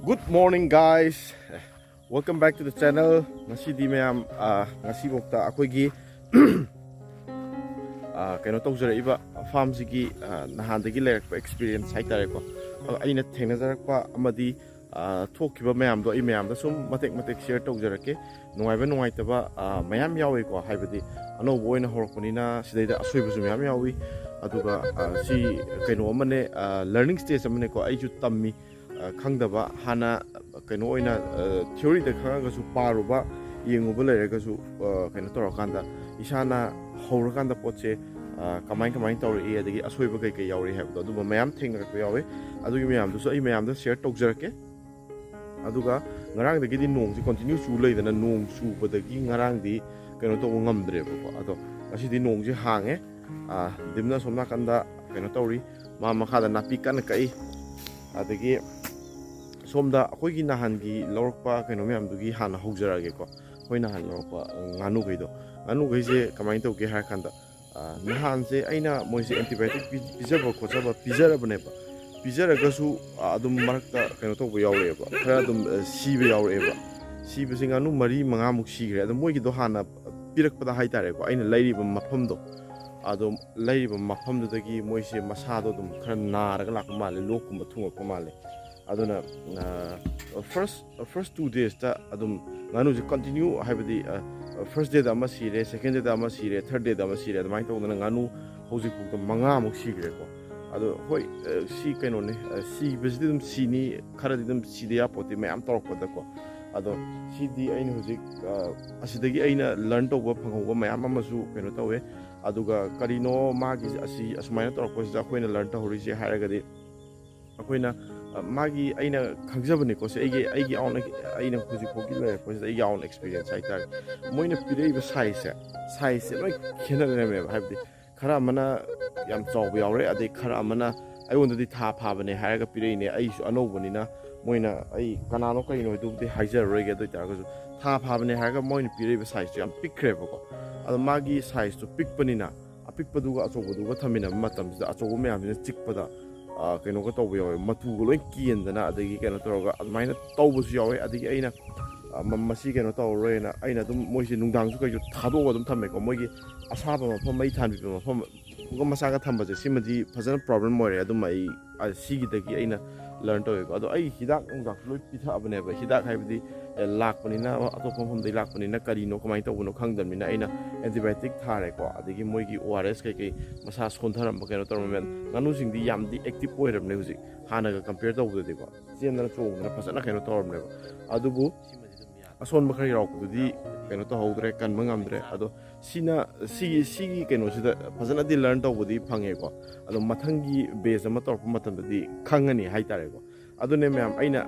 Good morning, guys. Welcome back to the channel. Ngasi mayam ngasi bokta akoigi kaino tawjara farm sigi nahandagi lerakpa experience haitare ko aina thengnajarakpa amadi thokiba mayam do mayam da sum matek share tawjarake nungaiba nungaitaba mayam yawi ko haibadi ano boina horokpanina sidaida asoibusu mayam yawi aduga si kaino amane learning stage amane ko aiju tammi khangdaba hana kaino oina theory da khangagasu paruba yenguba leiragasu kaino torakanda isana haurakanda potse kamai tawri adagi asoiba kai yauri habdo adu mayam thengrakpa yawe adugi mayam du so ai mayam da share tawjarake aduga ngarang dagi di nong si continue chu leidana nong chu badagi ngarang di kaino to ngamdre ko ado asi di nong ji hange dimna somna kanda kaino tawri ma makhada napi kan kai adagi somda akoigi nahangi lorpa kaino mayam dugi hana haujarage ko koi nahan lorpa nganu gaido nganu gaise kamai tawge har kanda nahan se aina moise antibiotic pijaba khojaba pijarabane ba pijaragasu adum marakta kaino tawba yaure ba khara adum sibe yaure ba sibe singanu mari manga muk sigre adum moigi do hana pirakpada haitare ko aina lairiba mafamdo adum lairiba mafamdo dagi moise masado dum khara naraga lakma male lokuma thungakpa male aduna first 2 days ta adum nganu ji continue haibadi first day da ama sire second day da ama sire third day da ama sire adumai tawdana nganu hoji pukta manga muk sigre ko ado hoi si kaino ne si bezidum sini khara didum sidia poti mayam torokpada ko ado sidi aina hoji asidagi aina learn tawba phanghoba mayam amasu kaino tawe aduga karino magi asi asmaina torokpa sida koina learn tawri je haragadi akoina magi aina khangjabane ko se aigi own aina hoji phoki le ko se aigi own experience haitar moina pirei size loi khena me habdi khara mana yam chawba yaure ade khara mana ai wonda di tha phabane haraga pirei ne ai su anobani na moina ai kanano kaino dubdi haijar roige do tar ko tha phabane haraga moina pirei size yam pikre ko ado magi size to pikpanina apikpaduga achobuduga thamina matam da achobu me amina chikpada kaino ko tawba yawe matu go loi kiendana adagi kaino toroga admaina tawbusu yawe adagi aina masi kaino tawroina aina dum moise nungdang su kaiju thado dum thamme ko moigi asaba mafam mai thanbi mafam ko masaga thambaje simadi fazana problem more adum ai sigi dagi aina learn to ko ado ai hidak nungdak loi pitha abane ba hidak haibdi lakpanina atop mafam dai lakpanina karino kamai tawbuno khangdamina aina antibiotic thare ko adagi moigi ors kai masa sontharam ba kaino tormen nganu singdi yamdi active oiramne huji hanaga compare tawbudi ko jendana chongna fazana kaino tormne adubu ason bakari raukudi kaino to haudre kan mangamdre ado sina si kaino sida fazana di learn tawbudi phange ko ado mathangi base ama torpa matamdi khangani haitare ko adune ma'am aina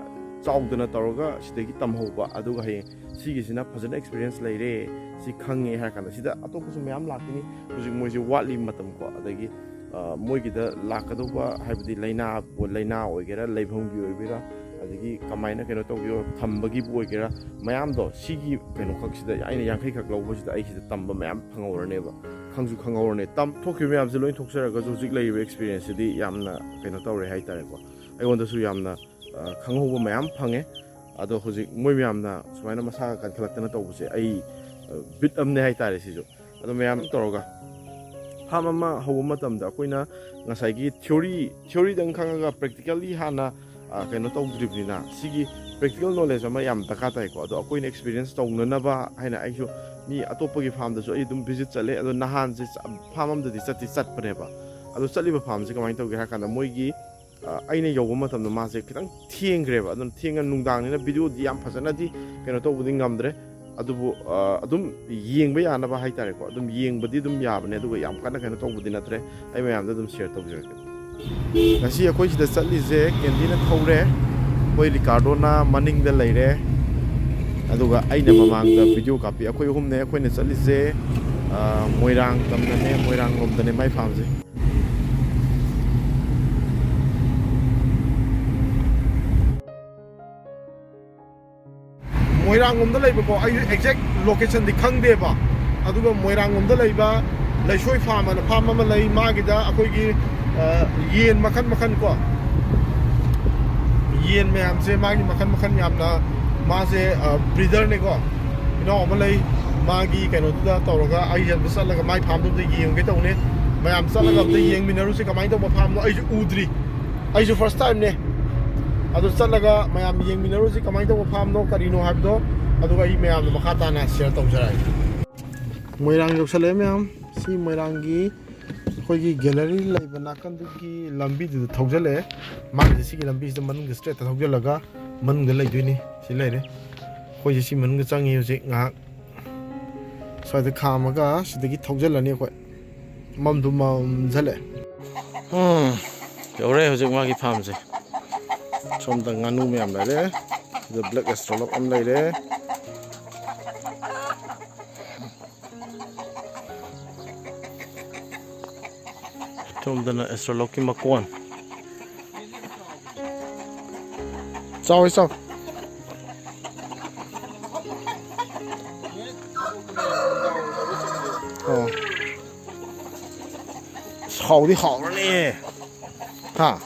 chaudana toroga sidagi tamhoba aduga hay sigisina fazana experience leire si khange har kana sida atopusu ma'am lakini huji moise watli matam ko adagi moigi da lakaduba haibdi laina oigera leibhonggi oibira adagi kamaina kaino tawyo thambagi boigera mayam do sigi kaino khaksida aina yankai khak lawbasida ai sida tamba mayam phangorne ba khangju khangorne tam thokyo mayam se loin thoksaraga hojik laibe experience di yamna kaino tawre haitare ko ai wonda su yamna khanghoba mayam phange ado hojik moi mayamna sumaina masa kan khalakna tawbuse ai bit amne haitare sijo ado mayam toroga hamama hawa matamda koina ngasai theory dang khangaga practically hana kaino tawdribnina sigi practical knowledge ama yam takatai ko ado koina experience tawna ba haina aisu mi atopagi farm da so ai dum visit chale ado nahan se farm am da di chat pane ba ado chaliba farm se kamai tawge ha kana moigi aina yoba matamda ma se kitang thiengre ba ado thienga nungdang ni na video di yam phasana di kaino tawbudi ngamdre adubu adum yengba yana ba haitare ko adum yengbadi dum yabane aduga yam kana kana tawbudi natre ai mayam da dum share tawjirke ngasi akoi sida chatlize kendina thawre koi ricardo na maning da leire aduga aina mamang da video copy akoi humne akoi ne chatlize moirang tamnane moirang lomdane mai famje moirangomda leiba ko ai exact location di khangde ba aduga moirangomda leiba laisoi farm ama lei magida akoi gi yen makan ko yen ma'am से मागी मखन मखन यामना मा से breeder ने को इनो अमले मागी कनो दुदा तौरगा आई जन बसलगा माई फार्म दु येंगे तौने मैम चलगा अब येंग मिनरु से कमाई तो फार्म नो आइजु उद्री आइजु फर्स्ट टाइम ने अदु चलगा मैम येंग मिनरु से कमाई तो फार्म नो करिनो हाबदो अदुगा ई मैम मखा ताना शेयर तौजराय मोइरांग योसले मैम सी मोइरांगी अखोगी गैलरी लाइब नाकंदुगी लंबी दु थौजले मागे सी लंबी से मनंग स्ट्रेट थौजलगा मनंग लैदुनी सी लैरे अखोई सी मनंग चंगी होजे nga स्वाद खामगा सिदगी थौजलनी अखोई ममदु ममजले यौरे होजे मागी फार्म से सोमदा गानु मैम लारे द ब्लैक एस्ट्रोलॉप अम लारे सोमदना एस्ट्रोलॉप की मकोन चाव चाव हाउदी हाउरने हाँ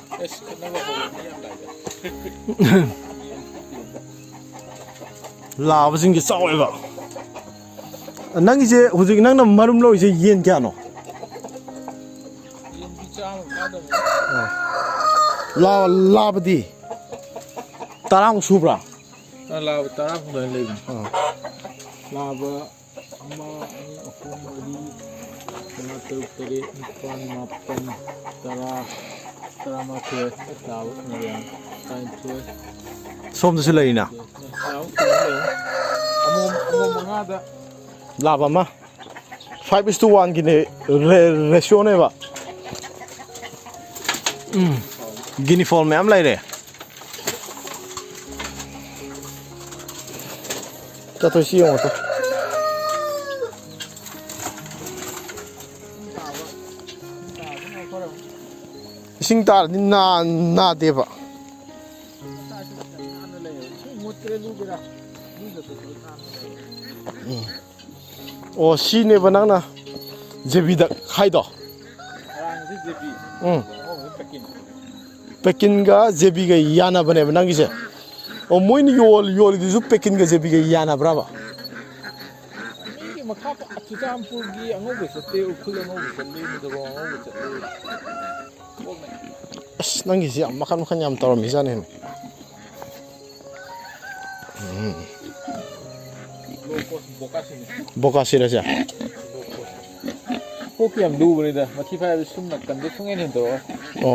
लाबसिंग चावेबा नंगिसे हुजिक नंगना मरुम लोइसे येन क्यानो लाबदी ताराम सुब्रा लाब ताराम दन ले लाब अम्मा अखुम अली तमा तरुक तरे निपान मापन तरा तरामा थे ताव नरिया टाइम थे सोमदसु लैना अमो मंगादा लाब अमा 5:1 की ने रेशियो ने बा गिनी फॉल मैम लाइरे तो सी हो तो सिंग तार ना ना देबा ओ सी ने बनाना जेबी द खाइदो पेकिन का जेबी का याना बने बनांगी से ओ मोइन योल दिसु पेकिन का जेबी का याना ब्राबा ये मखा अचुचामपुर की अंगो बेसते उखुल अंगो बेसते मिदरो अंगो बेसते अस नंगी से मखन मखन याम तौर मिजाने बोकासी रजा पोकी हम दू बने दा मथी फाय सुम नकन दे सुंगे ने तो ओ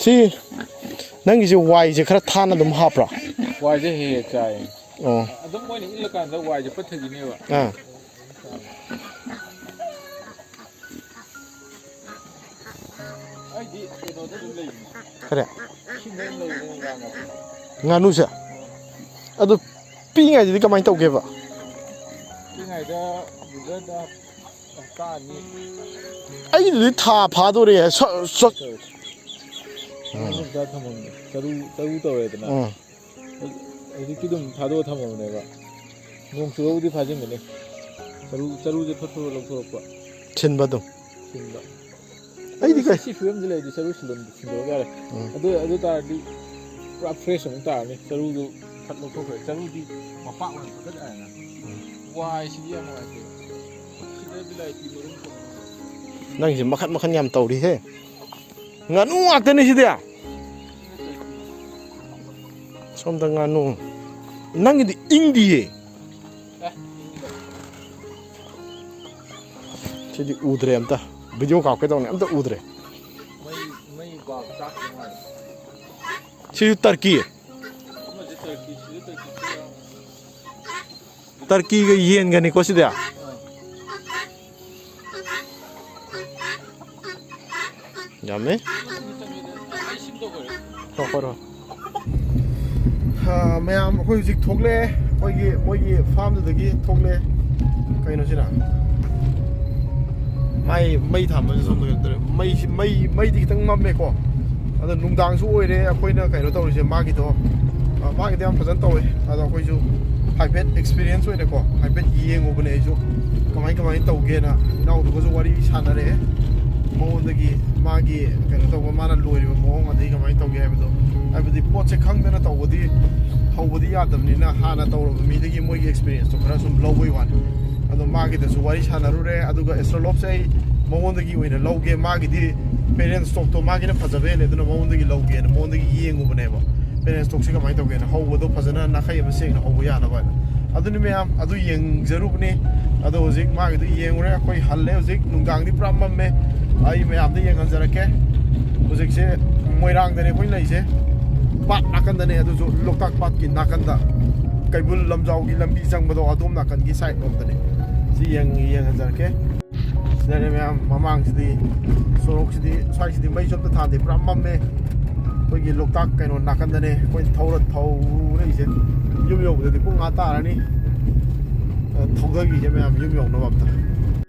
सी नंगी से वाई जे खरा थाना दम हाप्रा वाई जे हे चाय ओ अदम मोइने इल कान दा वाई जे पथगी ने बा आई दी नो दा ले खरे सिने ले गाना nganu se adu pinga ji kamai tauge ba pinga da buda da ka ni ai ni tha pha do re so 다 타먹네. 자루 떠야 되나? 이렇게 좀 다도 타먹네 봐. 농 들어오디 봐진 거네. 자루제 터트로 놓고 봐. 첸바도. 첸바. 아이디가 시 film 들에 자루 실론 신도가. 아도 다디 프라 프레셔 따네. 자루도 탁 놓고 그래. 자루디 막박은 그거 아니야. 와, 시기야 뭐 이렇게. 시대 빌라이 기도는 nang ji makan yam tauri he nganu atene sidia somda nganu nang di indie chidi udre amta video ka ke dawne amta udre mai ba ta chi turkey turkey ga yen ga ni ko sidia 야매? 덕거라. Ma'am अखोई हुजिक थोगले मोगी farm दगी थोगले कइनो सिना मई थाम सोम मई दी खतंग मम्मे को अद नुंगदांग सु ओइरे अखोइना कइनो तौरिसे मागी याम फजन तौवे अद अखोइसु हाइपेट experience ओइने को हाइपेट येंगोबने जो कमाई तौगेना नाउ दुगो वारी सानरे मोंदगी मागी कहीं तब माना लोरी मौंग अदी कमाई तौगे है हाइबदी पोचे खंगदना तौबदी हौबदी यादबनिना हाना तौरब मीदगी मोगी एक्सपीरियंस तो खरा सुम लौबई वान अदो मागी दसु वारी सानारुरे अदुगा एस्ट्रोलॉप से मौंदगी ओइना लौगे मागीदी पेरेंट्स टॉक तो मागी ना फजबे ले दुना मौंदगी लौगे ना मौंदगी येंगुबनेबा पेरेंट्स टॉक से कमाई तौगे ना हौबदो फजना नाखै अमा सेंगना हौबो याना बाला अदुनि मैम अदु येंगजरुबने अदो होजिक मागीदु येंगुरे अखोय हल्ले होजिक नुंगांगदी पुरा मम्मे आई मैम दे येंगनजरके होजिक से मोइरांग दने कोइ लैसे पाट नाकन दने अदु जो लोकताक पाट की नाकन दा कैबुल लमजाव की लंबी चंगबदो अदोम नाकन की साइड रोम दने सि येंगजरके सिदने मैम ममांग सिदी सोरोक सिदी साइ सिदी मै जोत थादे पुरा मम्मे कोई लोकताक कैनो नाकन दने कोइ थौर थौरैसे युम योबदि पुंग आ तारानी थौदगी जे मैम युम योनो बाबता